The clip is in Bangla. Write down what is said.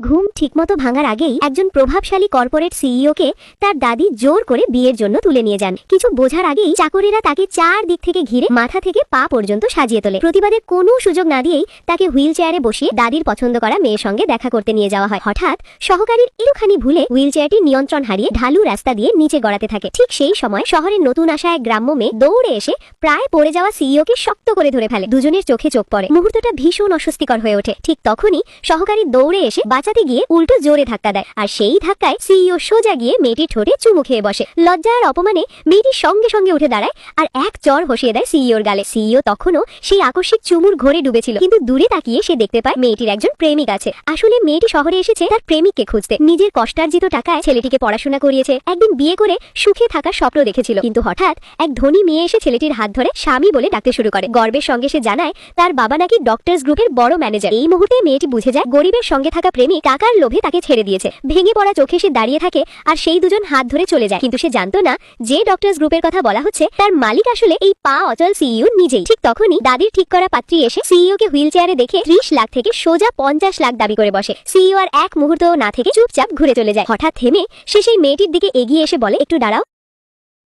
ঘুম ঠিকমতো ভাঙার আগেই একজন প্রভাবশালী কর্পোরেট সিইওকে তার দাদি জোর করে বিয়ের জন্য তুলে নিয়ে যান। কিছু বোঝার আগেই চাকরেরা তাকে চারদিক থেকে ঘিরে মাথা থেকে পা পর্যন্ত সাজিয়ে তোলে। প্রতিবাদের কোনো সুযোগ না দিয়েই তাকে হুইল চেয়ারে বসিয়ে দাদির পছন্দ করা মেয়ের সঙ্গে দেখা করতে নিয়ে যাওয়া হয়। হঠাৎ সহকারীর একটুখানি ভুলে হুইল চেয়ারটি নিয়ন্ত্রণ হারিয়ে ঢালু রাস্তা দিয়ে নিচে গড়াতে থাকে। ঠিক সেই সময় শহরের নতুন আসা এক গ্রাম্য মেয়ে দৌড়ে এসে প্রায় পড়ে যাওয়া সিইওকে শক্ত করে ধরে ফেলে। দুজনের চোখে চোখ পড়ে। মুহূর্তটা ভীষণ অস্বস্তিকর হয়ে ওঠে। ঠিক তখনই সহকারী দৌড়ে এসে বাঁচাতে গিয়ে উল্টো জোরে ধাক্কা দেয়, আর সেই ধাক্কায় সিইও সোজা গিয়ে মেয়েটির ঠোঁটে চুমু খেয়ে বসে। লজ্জা আর অপমানে মেয়েটি সঙ্গে সঙ্গে উঠে দাঁড়ায় আর এক চড় বসিয়ে দেয় সিইওর গালে। সিইও তখনও সেই আকস্মিক চুমুর ঘোরে ডুবেছিল, কিন্তু দূরে তাকিয়ে সে দেখতে পায় মেয়েটির একজন প্রেমিক আছে। আসলে মেয়েটি শহরে এসেছে তার প্রেমিককে খুঁজতে। নিজের কষ্টার্জিত টাকায় ছেলেটিকে পড়াশোনা করিয়েছে, একদিন বিয়ে করে সুখে থাকার স্বপ্ন দেখেছিল। কিন্তু হঠাৎ এক ধনী মেয়ে এসে ছেলেটির হাত ধরে স্বামী বলে ডাকতে শুরু করে। গর্বের সঙ্গে সে জানায় তার বাবা নাকি ডক্টরস গ্রুপের বড় ম্যানেজার। এই মুহূর্তে মেয়েটি বুঝে যায় গরিবের সঙ্গে থাকা প্রেমিক টাকার লোভে তাকে ছেড়ে দিয়েছে। ভেঙে পড়া চোখে সে দাঁড়িয়ে থাকে আর সেই দুজন হাত ধরে চলে যায়। কিন্তু সে জানতো না যে ডক্টরস গ্রুপের কথা বলা হচ্ছে তার মালিক আসলে এই পা অচল সিইও নিজেই। ঠিক তখনই দাদির ঠিক করা পাত্রী এসে সিইও কে হুইল চেয়ারে দেখে 30 লাখ থেকে সোজা 50 লাখ দাবি করে বসে। সিইও আর এক মুহূর্ত না থেকে চুপচাপ ঘুরে চলে যায়। হঠাৎ থেমে সে সেই মেয়েটির দিকে এগিয়ে এসে বলে, একটু দাঁড়াও,